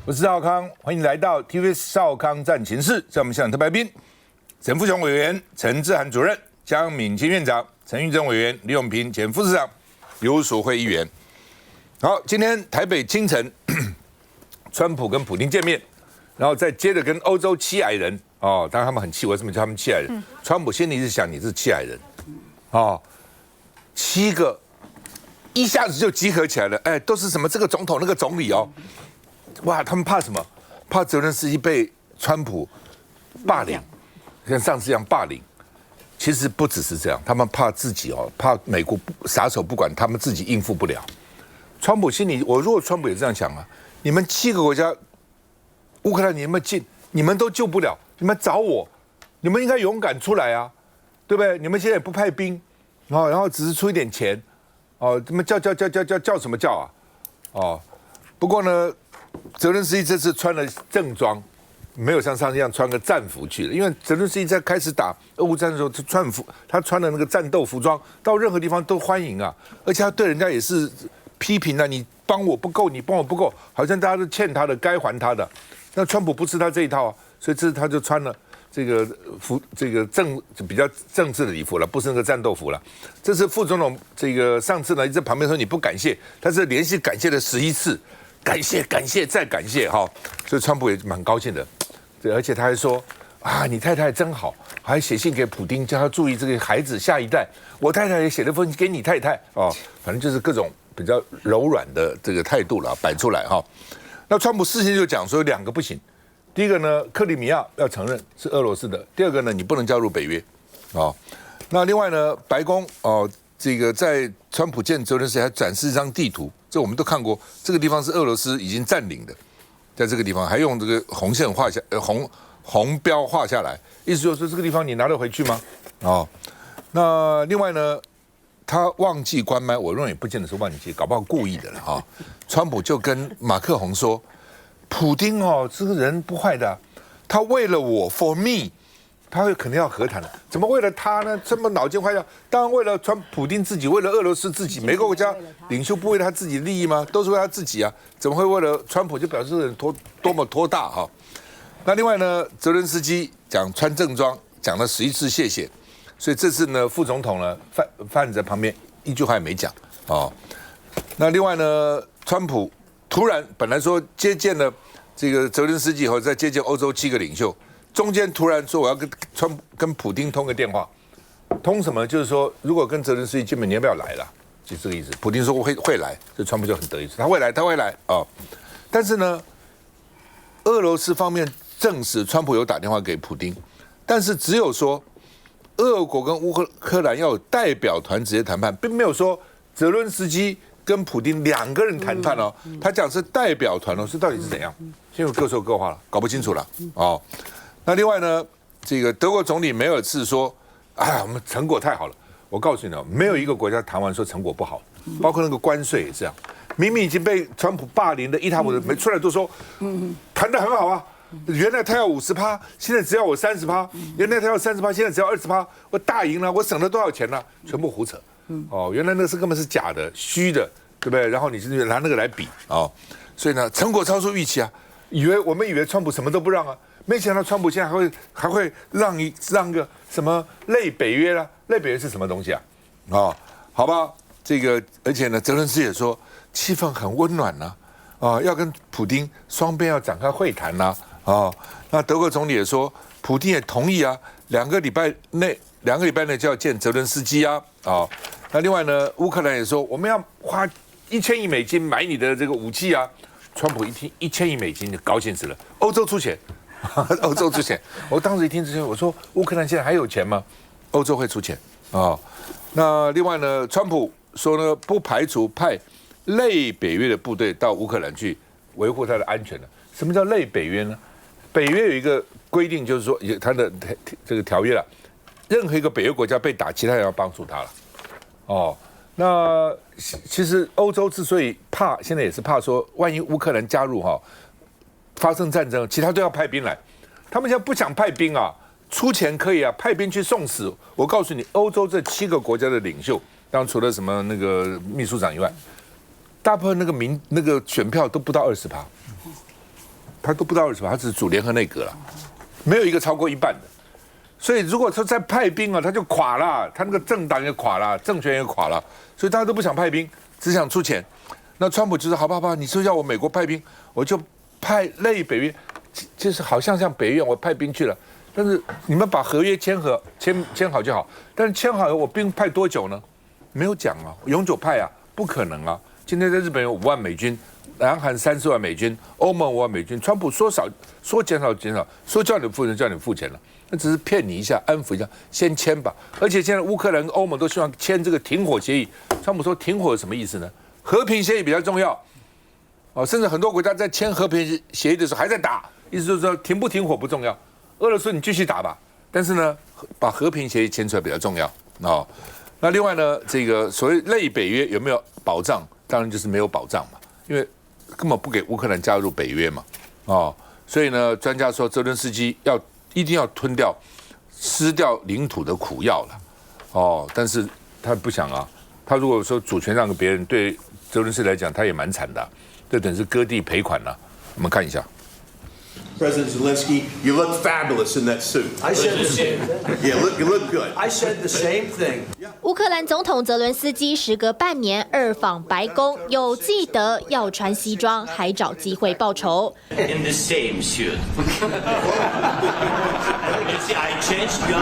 我是赵康，欢迎来到 TVS 赵康战情室。在我们现场特派宾，陈富雄委员、陈志涵主任、江敏清院长、陈玉珍委员、李永平前副市长、游淑慧议员。好，今天台北清晨，川普跟普丁见面，然后再接着跟欧洲七矮人哦，当然他们很气，为什么叫他们七矮人？川普心里是想你是七矮人，哦，7个一下子就集合起来了，哎，都是什么这个总统那个总理哦。哇，他们怕什么？怕泽连斯基被川普霸凌，像上次一样霸凌。其实不只是这样，他们怕自己哦，怕美国撒手不管，他们自己应付不了。川普心里，我如果川普也这样想啊，你们7个国家，乌克兰你们进，你们都救不了，你们找我，你们应该勇敢出来啊，对不对？你们现在也不派兵，然后只是出一点钱，哦，怎么叫什么叫啊？哦，不过呢。泽连斯基这次穿了正装，没有像上次一样穿个战服去了。因为泽连斯基在开始打俄乌战的时候，他穿的那个战斗服装，到任何地方都欢迎啊，而且他对人家也是批评啊，你帮我不够，你帮我不够，好像大家都欠他的，该还他的。那川普不吃他这一套啊，所以这次他就穿了这个比较政治的礼服了，不是那个战斗服了。这次副总统这个上次呢，在旁边说你不感谢，他是连续感谢了11次。感谢再感谢哈，所以川普也蛮高兴的，对，而且他还说啊，你太太真好，还写信给普丁，叫他注意这个孩子下一代。我太太也写了封信给你太太哦，反正就是各种比较柔软的这个态度了，摆出来哈。那川普事先就讲说有2个不行，第一个呢，克里米亚要承认是俄罗斯的；第二个呢，你不能加入北约哦。那另外呢，白宫哦。这个在川普见泽连斯基还展示一张地图，这我们都看过。这个地方是俄罗斯已经占领的，在这个地方还用这个红线画下，红标画下来，意思就是说这个地方你拿得回去吗？哦，那另外呢，他忘记关麦，我认为也不见得是忘记，搞不好故意的了哈。川普就跟马克宏说，普丁哦，这个人不坏的，他为了我 ，for me。他会肯定要和谈的，怎么为了他呢？这么脑筋坏掉？当然为了普丁自己，为了俄罗斯自己，每个国家领袖不为了他自己的利益吗？都是为他自己啊！怎么会为了川普就表示人多么托大哈？那另外呢，泽连斯基讲穿正装，讲了11次谢谢，所以这次呢，副总统呢站在旁边一句话也没讲哦。那另外呢，川普突然本来说接见了这个泽连斯基以后，再接见欧洲7个领袖。中间突然说我要跟普丁通个电话，通什么？就是说，如果跟泽连斯基见面，你要不要来啦？就这个意思。普丁说我会来，所以川普就很得意，他会来哦。但是呢，俄罗斯方面证实川普有打电话给普丁，但是只有说俄国跟乌克兰要有代表团直接谈判，并没有说泽连斯基跟普丁2个人谈判哦。他讲是代表团哦，是到底是怎样？现在各说各话了，搞不清楚了哦。那另外呢，这个德国总理梅尔茨说：“啊，我们成果太好了。”我告诉你哦，没有一个国家谈完说成果不好，包括那个关税也是这样。明明已经被川普霸凌的一塌糊涂，没出来都说，谈得很好啊。原来他要50%，现在只要我30%；原来他要30%，现在只要20%。我大赢了，我省了多少钱呢？全部胡扯。哦，原来那是根本是假的、虚的，对不对？然后你是拿那个来比哦，所以呢，成果超出预期啊。我们以为川普什么都不让啊。没想到川普现在还会让个什么类北约啦？类北约是什么东西啊？哦，好吧，这个而且呢，泽连斯基也说气氛很温暖呐，要跟普丁双边要展开会谈呐，那德国总理也说，普丁也同意啊，2个礼拜内就要见泽连斯基啊，那另外呢，乌克兰也说我们要花1000亿美金买你的这个武器啊，川普一听1000亿美金就高兴死了，欧洲出钱。欧洲出钱，我当时一听之前，我说乌克兰现在还有钱吗？欧洲会出钱啊。那另外呢，川普说呢，不排除派类北约的部队到乌克兰去维护它的安全的。什么叫类北约呢？北约有一个规定，就是说它的这个条约了，任何一个北约国家被打，其他人要帮助他了。哦，那其实欧洲之所以怕，现在也是怕说，万一乌克兰加入哈。发生战争，其他都要派兵来。他们现在不想派兵啊，出钱可以啊，派兵去送死。我告诉你，欧洲这7个国家的领袖，当然除了什么那个秘书长以外，大部分那个选票都不到20%，他都不知道为什么，他只是组联合内阁了，没有一个超过一半的。所以如果说再派兵啊，他就垮了，他那个政党也垮了，政权也垮了，所以大家都不想派兵，只想出钱。那川普就说：好吧，你说要我美国派兵，我就派类北约，就是好像北约我派兵去了，但是你们把合约签好就好。但是签好以后，我兵派多久呢？没有讲啊，永久派啊，不可能啊。今天在日本有5万美军，南韩30万美军，欧盟5万美军，川普说减少，说叫你付钱了。那只是骗你一下，安抚一下，先签吧。而且现在乌克兰跟欧盟都希望签这个停火协议。川普说停火是什么意思呢？和平协议比较重要。甚至很多国家在签和平协议的时候还在打，意思就是说停不停火不重要。俄罗斯你继续打吧，但是呢，把和平协议签出来比较重要。那另外呢，这个所谓类北约有没有保障？当然就是没有保障嘛，因为根本不给乌克兰加入北约嘛。所以呢，专家说泽伦斯基一定要吞掉失掉领土的苦药了，但是他不想啊，他如果说主权让给别人，对泽伦斯基来讲，他也蛮惨的，这等于是割地赔款了。我们看一下。President Zelensky, you look fabulous in that suit. I said the same thing. Yeah, you look good. I said the same thing. 乌克兰总统泽伦斯基时隔半年2访白宫，有记得要穿西装，还找机会报仇。In the same suit. I changed your.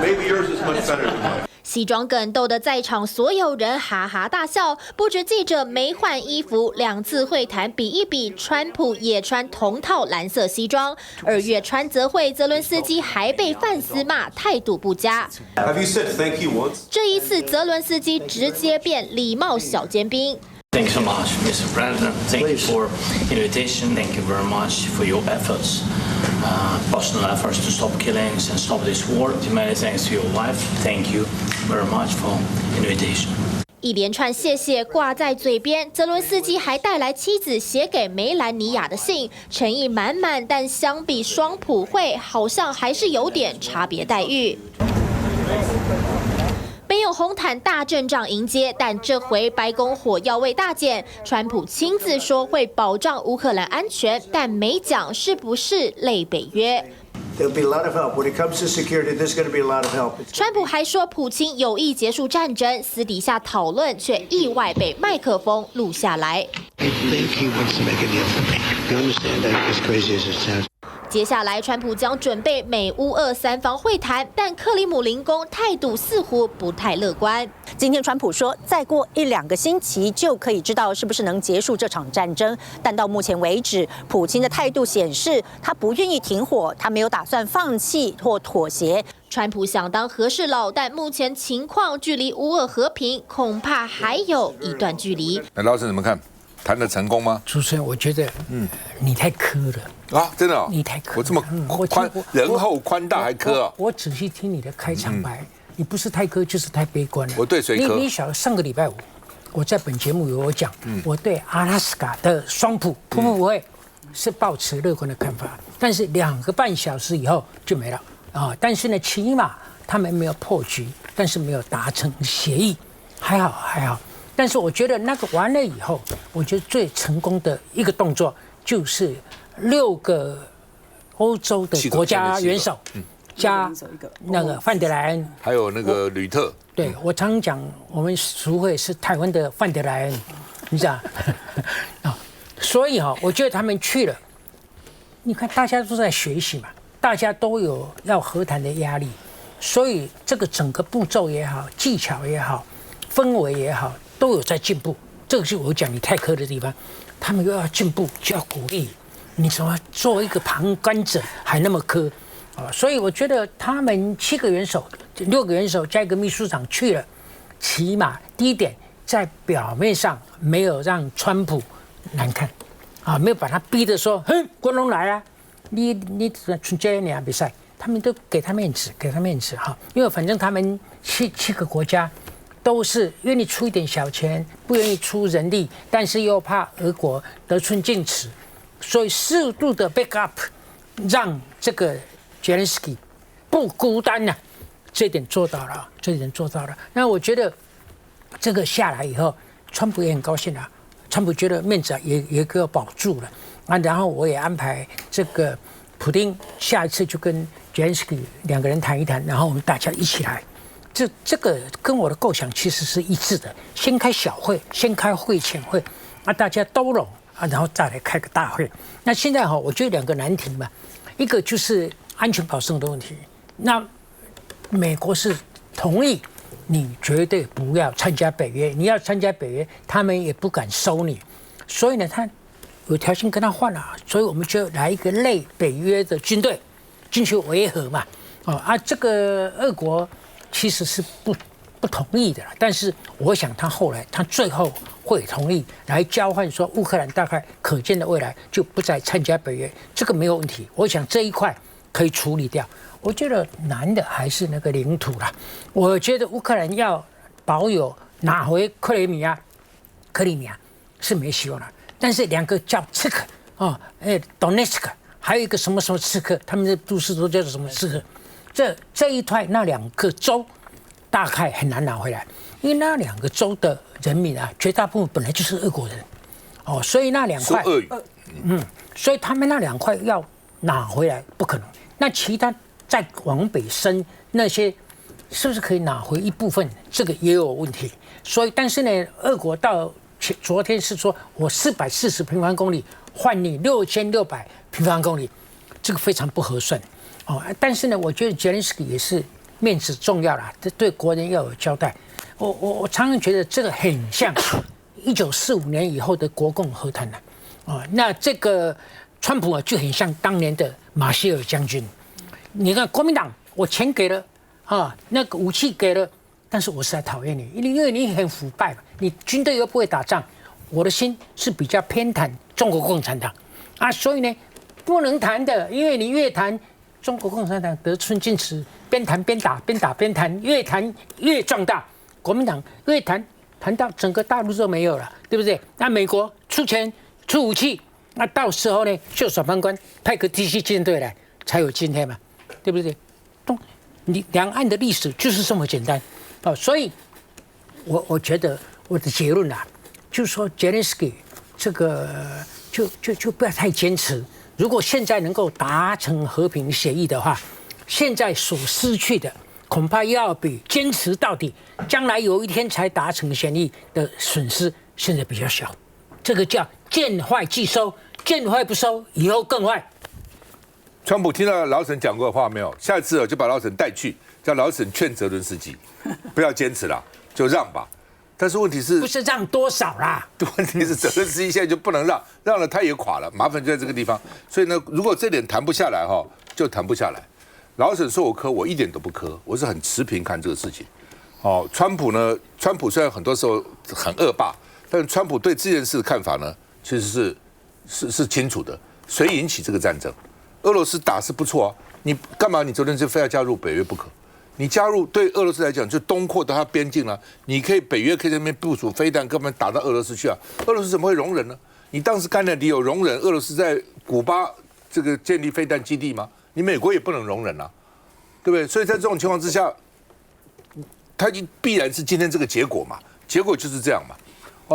Maybe yours is much better than mine. 西装梗逗得在场所有人哈哈大笑，不止记者没换衣服，2次会谈比一比，川普也穿同套蓝色西装。2月川泽会，泽伦斯基还被范斯骂态度不佳。Have you said thank you once? 这一次，泽伦斯基直接变礼貌小尖兵。Thank you so much, Mr. President. Thank you for invitation. Thank you very much for your efforts, personal efforts to stop killings and stop this war. Many thanks to your wife. Thank you very much for invitation. 一连串谢谢挂在嘴边，泽伦斯基还带来妻子写给梅兰妮亚的信，诚意满满，但相比双普会，好像还是有点差别待遇。没有红毯大阵仗迎接，但这回白宫火药味大减。川普亲自说会保障乌克兰安全，但没讲是不是类北约。There'll be a lot of help. When it comes to security, there's going to be a lot of help. 川普还说普京有意结束战争，私底下讨论却意外被麦克风录下来。I think he wants to make a deal for me. You understand that? As crazy as it sounds. 接下来，川普将准备美乌俄3方会谈，但克里姆林宫态度似乎不太乐观。今天，川普说，再过1-2个星期就可以知道是不是能结束这场战争。但到目前为止，普京的态度显示，他不愿意停火，他没有打算放弃或妥协。川普想当和事佬，但目前情况距离乌俄和平恐怕还有一段距离。那老师怎么看？谈得成功吗？主持人，我觉得，你太苛了啊！真的、你太苛了，我这么宽，仁厚宽大还苛啊！我仔细听你的开场白，你不是太苛就是太悲观了。我对谁苛？你上个礼拜五，我在本节目有讲，我对阿拉斯加的双普会是抱持乐观的看法，但是2个半小时以后就没了啊！但是呢，起码他们没有破局，但是没有达成协议，还好。但是我觉得那个完了以后，我觉得最成功的一个动作就是6个欧洲的国家元首加那个范德莱恩，还有那个吕特。对，我常讲，我们俗会是台湾的范德莱恩，你知道啊？所以我觉得他们去了，你看大家都在学习嘛，大家都有要和谈的压力，所以这个整个步骤也好，技巧也好，氛围也好。都有在进步，这个是我讲你太苛的地方。他们又要进步，就要鼓励。你怎么作为一个旁观者还那么苛啊？所以我觉得他们7个元首、6个元首加一个秘书长去了，起码第一点在表面上没有让川普难看啊，没有把他逼得说，国龙来啊，你出这年比赛，他们都给他面子哈，因为反正他们七个国家。都是愿意出一点小钱，不愿意出人力，但是又怕俄国得寸进尺，所以适度的 backup， 让这个 Zelensky 不孤单呐、这一点做到了。那我觉得这个下来以后，川普也很高兴啊，川普觉得面子也给我保住了。啊，然后我也安排这个普丁下一次就跟泽连斯基2个人谈一谈，然后我们大家一起来。这个跟我的构想其实是一致的，先开小会，先开会前会，啊，大家都拢啊，然后再来开个大会。那现在我觉得2个难题嘛，一个就是安全保障的问题。那美国是同意你绝对不要参加北约，你要参加北约，他们也不敢收你。所以呢，他有条件跟他换了，所以我们就来一个类北约的军队进去维和嘛。这个俄国其实是不同意的，但是我想他最后会同意来交换，说乌克兰大概可见的未来就不再参加北约，这个没有问题。我想这一块可以处理掉。我觉得难的还是那个领土啦。我觉得乌克兰要保有拿回克里米亚是没希望了。但是2个叫刺客Donetsk， 还有一个什么刺客，他们的都市都叫做什么刺客。这一块那2个州大概很难拿回来，因为那2个州的人民啊，绝大部分本来就是俄国人，所以那2块说俄语，所以他们那2块要拿回来不可能。那其他再往北伸那些，是不是可以拿回一部分？这个也有问题。所以，但是呢，俄国到昨天是说我440平方公里换你6600平方公里，这个非常不合算。但是呢，我觉得泽连斯基也是面子重要啦，这对国人要有交代。我常常觉得这个很像1945年以后的国共和谈了。那这个川普就很像当年的马歇尔将军。你看国民党，我钱给了那个武器给了，但是我实在讨厌你，因为你很腐败嘛，你军队又不会打仗，我的心是比较偏袒中国共产党所以呢，不能谈的，因为你越谈。中国共产党得寸进尺，边谈边打，边打边谈，越谈越壮大。国民党越谈到整个大陆都没有了，对不对？那美国出钱出武器，那到时候呢，袖手旁观，派个第7舰队来，才有今天嘛，对不对？你两岸的历史就是这么简单所以我觉得我的结论就是说泽连斯基这个就不要太坚持。如果现在能够达成和平协议的话，现在所失去的恐怕要比坚持到底，将来有一天才达成协议的损失现在比较小。这个叫见坏即收，见坏不收，以后更坏。川普听到老沈讲过的话没有？下一次就把老沈带去，叫老沈劝泽伦斯基不要坚持了，就让吧。但是问题是，不是让多少啦？问题是泽连斯基现在就不能让，让了他也垮了，麻烦就在这个地方。所以呢，如果这点谈不下来就谈不下来。老沈说我磕，我一点都不磕，我是很持平看这个事情。川普呢，川普虽然很多时候很恶霸，但川普对这件事的看法呢，其实是清楚的。谁引起这个战争？俄罗斯打是不错你干嘛？你昨天就非要加入北约不可？你加入对俄罗斯来讲就东扩到它边境了，你可以北约可以在那边部署飞弹，根本打到俄罗斯去俄罗斯怎么会容忍呢？你当时甘乃迪有容忍俄罗斯在古巴这个建立飞弹基地吗？你美国也不能容忍对不对？所以在这种情况之下，它必然是今天这个结果嘛，结果就是这样嘛。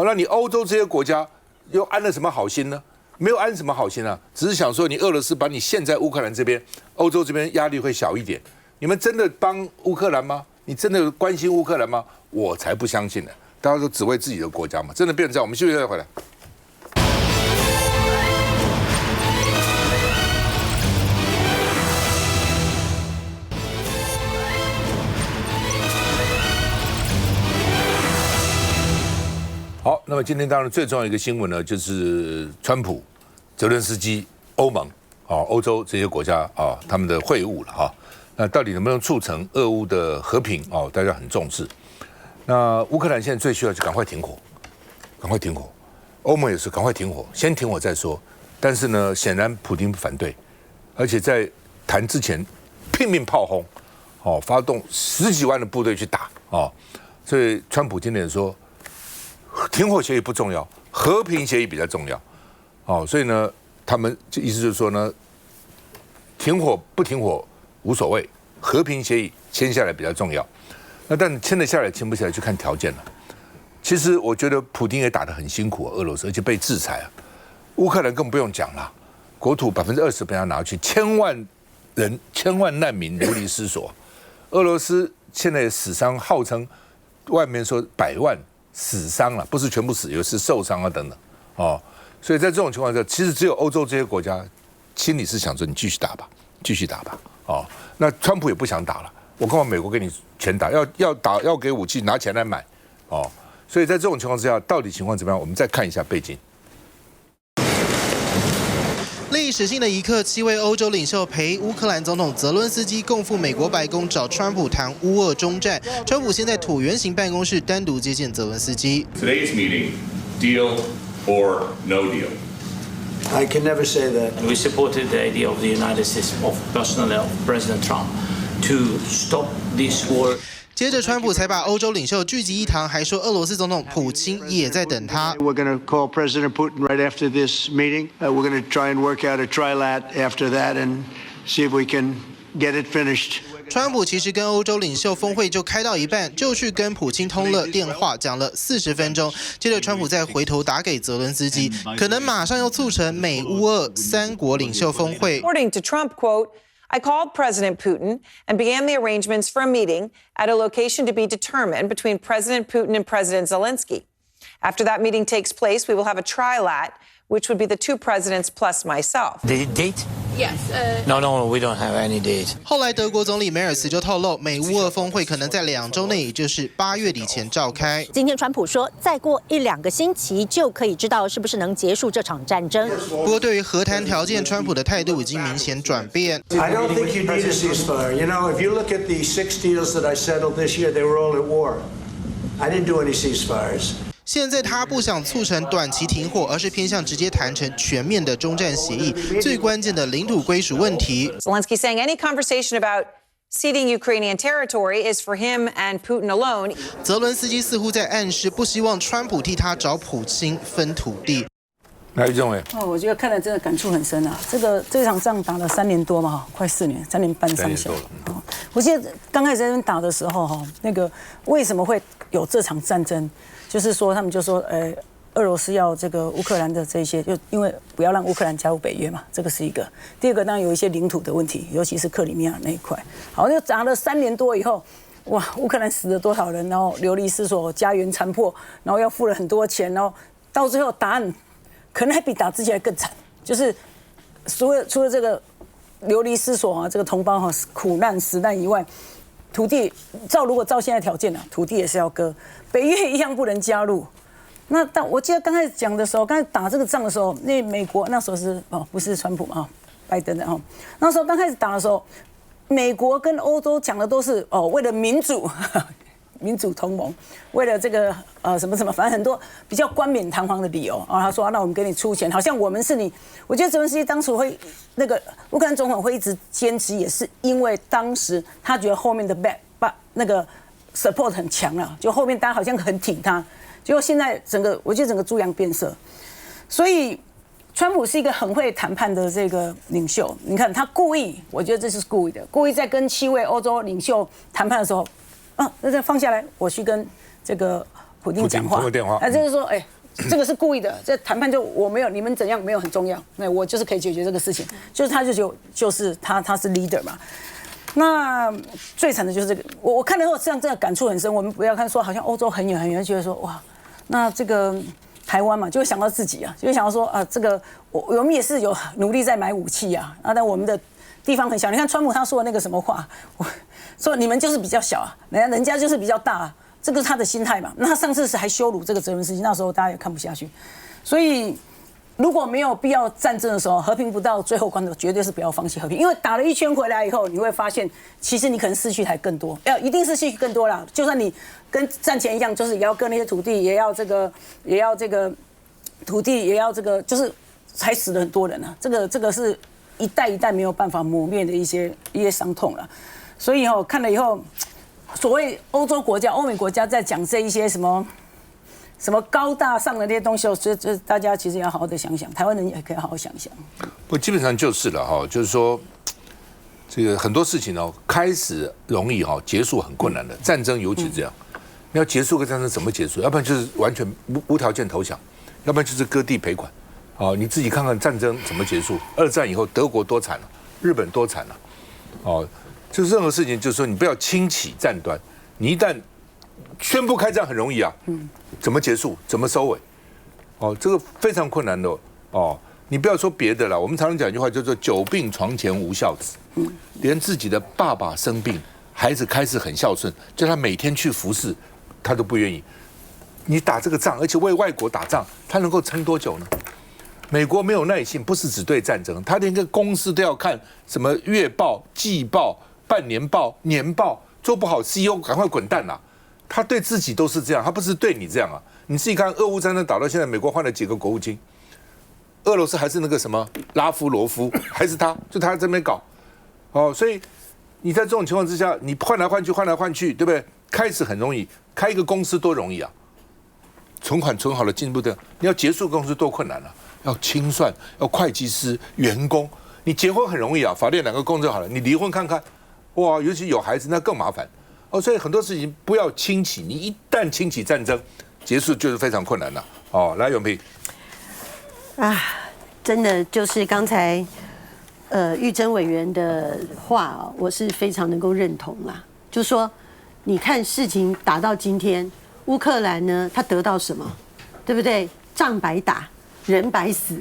那你欧洲这些国家又安了什么好心呢？没有安什么好心只是想说你俄罗斯把你陷在乌克兰这边，欧洲这边压力会小一点。你们真的帮乌克兰吗？你真的关心乌克兰吗？我才不相信呢！大家都只为自己的国家嘛，真的变成这样。我们休息再回来。好，那么今天当然最重要的一个新闻呢，就是川普、泽连斯基、欧盟欧洲这些国家他们的会晤了那到底能不能促成俄乌的和平大家很重视。那乌克兰现在最需要就赶快停火，赶快停火。欧盟也是赶快停火，先停火再说。但是呢，显然普丁反对，而且在谈之前拼命炮轰，发动10几万的部队去打所以川普今天说，停火协议不重要，和平协议比较重要所以呢，他们意思就是说呢，停火不停火无所谓，和平协议签下来比较重要。那但签得下来签不下来就看条件了。其实我觉得普丁也打得很辛苦俄罗斯，而且被制裁乌克兰更不用讲了，国土20%被他拿去，千万难民流离失所。俄罗斯现在死伤号称外面说100万死伤了，不是全部死，有时受伤啊等等哦。所以在这种情况下，其实只有欧洲这些国家心里是想说你继续打吧，继续打吧哦。那川普也不想打了，我干嘛美国给你钱打？要打要给武器，拿钱来买哦。所以在这种情况之下，到底情况怎么样？我们再看一下背景。历史性的一刻，7位欧洲领袖陪乌克兰总统泽伦斯基共赴美国白宫找川普谈乌俄中战。川普先在椭圆形办公室单独接见泽伦斯基。Today's meeting, deal or no deal? I can never say that. We supported the idea of the United States, of personally of President Trump, to stop this war. 接着，川普才把欧洲领袖聚集一堂，还说俄罗斯总统普京也在等他。We're going to call President Putin right after this meeting. We're going to try and work out a trilat after that and see if we can get it finished. 川普其实跟欧洲领袖峰会就开到一半，就去跟普京通了电话，讲了40分钟。接着，川普再回头打给泽伦斯基，可能马上要促成美乌俄3国领袖峰会。According to Trump, quote, I called President Putin and began the arrangements for a meeting at a location to be determined between President Putin and President Zelensky. After that meeting takes place, we will have a trilat, which would be the two presidents plus myself. The date? Yes. No, we don't have any date. 后来，德国总理梅尔茨就透露，美乌俄峰会可能在2周内，也就是8月底前召开。今天川普说，再过1-2个星期就可以知道是不是能结束这场战争。不过，对于和谈条件，川普的态度已经明显转变。I don't think you need a ceasefire. You know, if you look at the 6 deals that I settled this year, they were all at war. I didn't do any ceasefires. 现在他不想促成短期停火，而是偏向直接谈成全面的终战协议。最关键的领土归属问题。Zelensky saying any conversation about ceding Ukrainian territory is for him and Putin alone. 泽伦斯基似乎在暗示不希望川普替他找普京分土地。来，于政委。我觉得看了真的感触很深啊。这场仗打了3年多嘛，快4年，3年半上下。我记得刚开始在那边打的时候哈，那个为什么会有这场战争？就是说，他们就说，俄罗斯要这个乌克兰的这些，就因为不要让乌克兰加入北约嘛，这个是一个。第二个当然有一些领土的问题，尤其是克里米亚那一块。好，就打了3年多以后，哇，乌克兰死了多少人，然后流离失所，家园残破，然后要付了很多钱，然后到最后答案可能还比打之前更惨，就是除了这个流离失所啊，这个同胞哈苦难死难以外。土地如果照现在条件啊，土地也是要割，北约一样不能加入。那但我记得刚开始讲的时候，刚才打这个仗的时候，那美国那时候是不是川普嘛，拜登的那时候刚开始打的时候，美国跟欧洲讲的都是为了民主。民主同盟为了这个什么什么，反正很多比较冠冕堂皇的理由他说那我们给你出钱，好像我们是你。我觉得泽连斯基当初会那个乌克兰总统会一直坚持，也是因为当时他觉得后面的那个 support 很强了，就后面大家好像很挺他，结果现在我觉得整个猪羊变色，所以川普是一个很会谈判的这个领袖。你看他故意，我觉得这是故意的，故意在跟7位欧洲领袖谈判的时候。那放下来，我去跟这个普丁讲话。就是说，这个是故意的，这谈判就我没有，你们怎样没有很重要，那我就是可以解决这个事情。就是他就是他是 leader 嘛。那最惨的就是这个，我看了后这样真的感触很深。我们不要看说好像欧洲很远很远，觉得说哇，那这个台湾嘛，就会想到自己啊，就会想到说这个我们也是有努力在买武器啊，但我们的地方很小。你看川普他说的那个什么话，说你们就是比较小啊，人家就是比较大啊，这个是他的心态嘛。那他上次是还羞辱这个泽连斯基，那时候大家也看不下去。所以如果没有必要战争的时候，和平不到最后关头，绝对是不要放弃和平。因为打了一圈回来以后，你会发现，其实你可能失去还更多，一定是失去更多啦。就算你跟战前一样，就是也要割那些土地，也要这个土地，也要这个，就是才死了很多人啊。这个是一代一代没有办法磨灭的一些伤痛了。所以看了以后，所谓欧洲国家、欧美国家在讲这一些什么高大上的那些东西，所以大家其实也要好好的想想，台湾人也可以好好想想。不，基本上就是了就是说，这个很多事情开始容易结束很困难的，战争尤其这样。你要结束个战争怎么结束？要不然就是完全无条件投降，要不然就是割地赔款，哦，你自己看看战争怎么结束？二战以后德国多惨了，日本多惨了，哦，就是任何事情，就是说你不要轻启战端，你一旦宣布开战很容易啊，怎么结束？怎么收尾？哦，这个非常困难的哦。你不要说别的了，我们常常讲一句话，叫做“久病床前无孝子”。连自己的爸爸生病，孩子开始很孝顺，叫他每天去服侍，他都不愿意。你打这个仗，而且为外国打仗，他能够撑多久呢？美国没有耐性，不是只对战争，他连个公司都要看什么月报、季报、半年报、年报，做不好 CEO 赶快滚蛋啦！他对自己都是这样，他不是对你这样啊！你自己看，俄乌战争打到现在，美国换了几个国务卿，俄罗斯还是那个什么拉夫罗夫，还是他，就他在这边搞，哦，所以你在这种情况之下，你换来换去，对不对？开始很容易，开一个公司多容易啊！存款存好了，进步的，你要结束公司多困难啊！要清算，要会计师、员工。你结婚很容易啊，法律2个公就好了。你离婚看看，哇，尤其有孩子那更麻烦哦。所以很多事情不要轻启，你一旦轻启战争，结束就是非常困难了。哦，来永平啊，真的就是刚才玉珍委员的话，我是非常能够认同啦。就说你看事情打到今天，乌克兰呢，他得到什么，对不对？仗白打。人白死，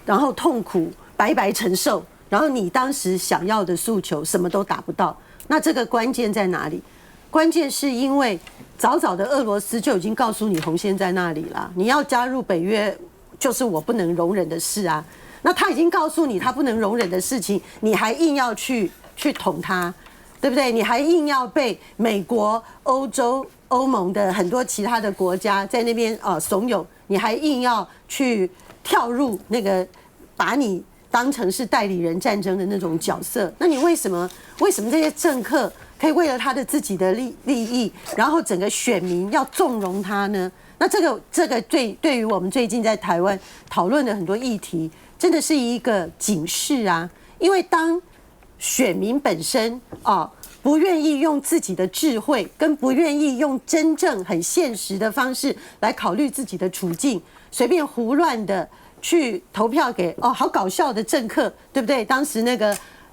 然后痛苦白白承受，然后你当时想要的诉求什么都达不到，那这个关键在哪里？关键是因为早早的俄罗斯就已经告诉你红线在那里了，你要加入北约就是我不能容忍的事啊。那他已经告诉你他不能容忍的事情，你还硬要去捅他，对不对？你还硬要被美国、欧洲、欧盟的很多其他的国家在那边怂恿，你还硬要去跳入那个把你当成是代理人战争的那种角色，那你为什么这些政客可以为了他的自己的利益，然后整个选民要纵容他呢？那这个对于我们最近在台湾讨论的很多议题，真的是一个警示啊！因为当选民本身不愿意用自己的智慧，跟不愿意用真正很现实的方式来考虑自己的处境，随便胡乱的去投票给好搞笑的政客，对不对？当时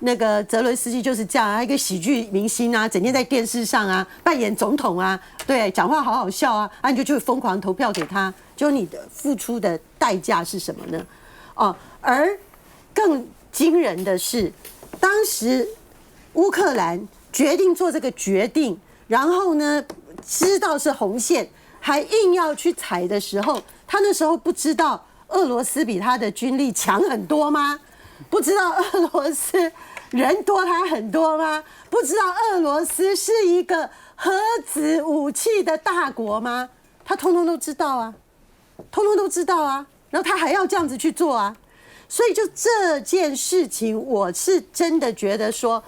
那个泽伦斯基就是这样啊，一个喜剧明星啊，整天在电视上啊扮演总统啊，对，讲话好好笑啊，你就去疯狂投票给他，就你的付出的代价是什么呢？而更惊人的是，当时乌克兰决定做这个决定，然后呢，知道是红线，还硬要去踩的时候，他那时候不知道俄罗斯比他的军力强很多吗？不知道俄罗斯人多他很多吗？不知道俄罗斯是一个核子武器的大国吗？他通通都知道啊，通通都知道啊，然后他还要这样子去做啊，所以就这件事情，我是真的觉得说。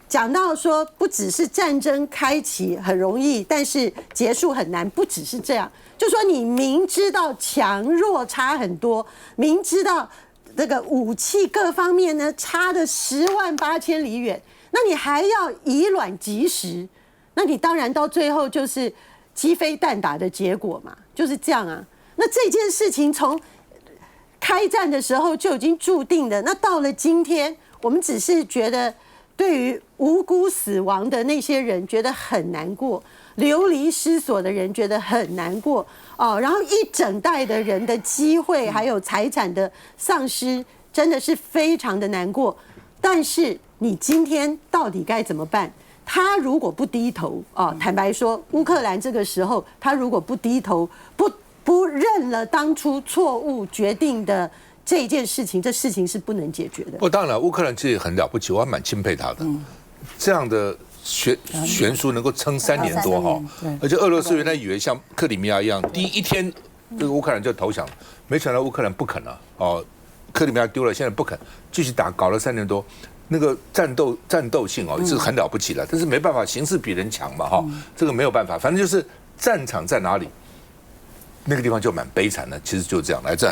讲到说，不只是战争开启很容易，但是结束很难，不只是这样。就说你明知道强弱差很多，明知道这个武器各方面呢差的108000里远，那你还要以卵击石，那你当然到最后就是鸡飞蛋打的结果嘛，就是这样啊。那这件事情从开战的时候就已经注定的，那到了今天，我们只是觉得。对于无辜死亡的那些人觉得很难过，流离失所的人觉得很难过然后一整代的人的机会还有财产的丧失，真的是非常的难过。但是你今天到底该怎么办？他如果不低头坦白说，乌克兰这个时候他如果不低头，不认了当初错误决定的。这一件事情，这事情是不能解决的。当然，乌克兰其实很了不起，我还蛮钦佩他的。这样的悬殊能够撑3年多哈，而且俄罗斯原来以为像克里米亚一样，第一天这个乌克兰就投降了，没想到乌克兰不肯啊，克里米亚丢了，现在不肯继续打，搞了3年多，那个战斗性是很了不起的，但是没办法，形势比人强嘛这个没有办法，反正就是战场在哪里，那个地方就蛮悲惨的。其实就这样，来这。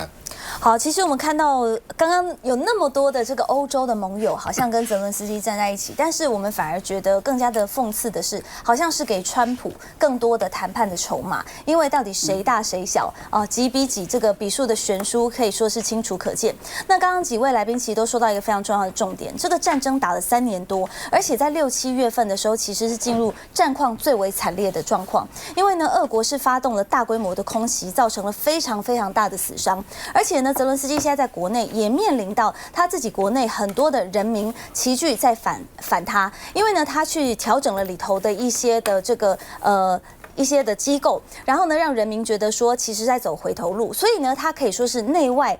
好，其实我们看到刚刚有那么多的这个欧洲的盟友，好像跟泽伦斯基站在一起，但是我们反而觉得更加的讽刺的是，好像是给川普更多的谈判的筹码，因为到底谁大谁小啊，几比几这个比数的悬殊可以说是清楚可见。那刚刚几位来宾其实都说到一个非常重要的重点，这个战争打了3年多，而且在6、7月份的时候，其实是进入战况最为惨烈的状况，因为呢，俄国是发动了大规模的空袭，造成了非常非常大的死伤，而且呢，泽伦斯基现在在国内也面临到他自己国内很多的人民齐聚在反他，因为呢，他去调整了里头的一些的这个一些的机构，然后呢，让人民觉得说，其实在走回头路，所以呢，他可以说是内外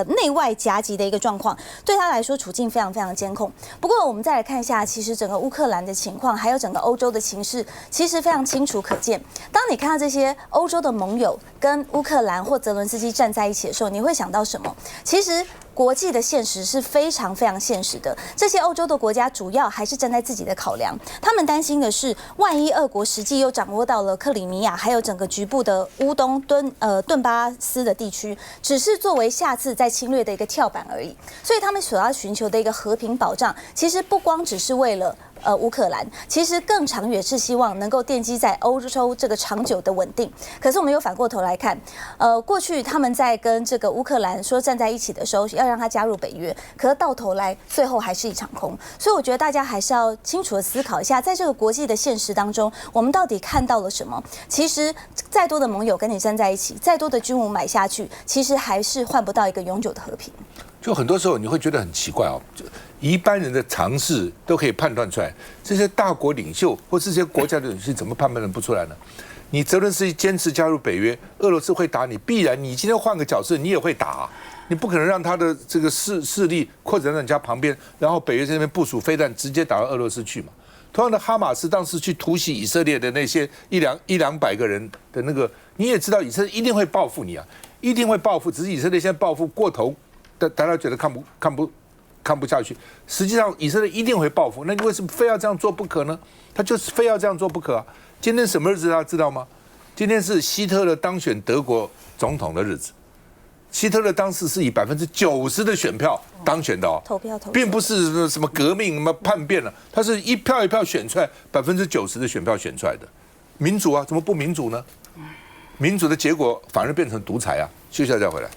内外夹击的一个状况，对他来说处境非常非常艰困。不过我们再来看一下，其实整个乌克兰的情况，还有整个欧洲的情势，其实非常清楚可见。当你看到这些欧洲的盟友跟乌克兰或泽伦斯基站在一起的时候，你会想到什么？其实国际的现实是非常非常现实的。这些欧洲的国家主要还是站在自己的考量，他们担心的是，万一俄国实际又掌握到了克里米亚，还有整个局部的乌东顿巴斯的地区，只是作为下次再侵略的一个跳板而已。所以他们所要寻求的一个和平保障，其实不光只是为了乌克兰，其实更长远是希望能够奠基在欧洲这个长久的稳定。可是我们又反过头来看，过去他们在跟这个乌克兰说站在一起的时候，要让他加入北约，可是到头来最后还是一场空。所以我觉得大家还是要清楚的思考一下，在这个国际的现实当中，我们到底看到了什么？其实再多的盟友跟你站在一起，再多的军武买下去，其实还是换不到一个永久的和平。就很多时候你会觉得很奇怪哦，一般人的常识都可以判断出来，这些大国领袖或这些国家的领袖怎么判断不出来呢？你泽伦斯基坚持加入北约，俄罗斯会打你，必然你今天换个角色，你也会打啊，你不可能让他的这个势力扩展到人家旁边，然后北约在那边部署飞弹，直接打到俄罗斯去嘛。同样的，哈马斯当时去突袭以色列的那些100-200个人的那个，你也知道以色列一定会报复你啊，一定会报复，只是以色列现在报复过头。大家觉得看不下去，实际上以色列一定会报复。那你为什么非要这样做不可呢？他就是非要这样做不可啊！今天什么日子大家知道吗？今天是希特勒当选德国总统的日子。希特勒当时是以90%的选票当选的哦，投票，并不是什么革命、什么叛变了，他是一票一票选出来，90%的选票选出来的。民主啊，怎么不民主呢？民主的结果反而变成独裁啊！休息一下再回来。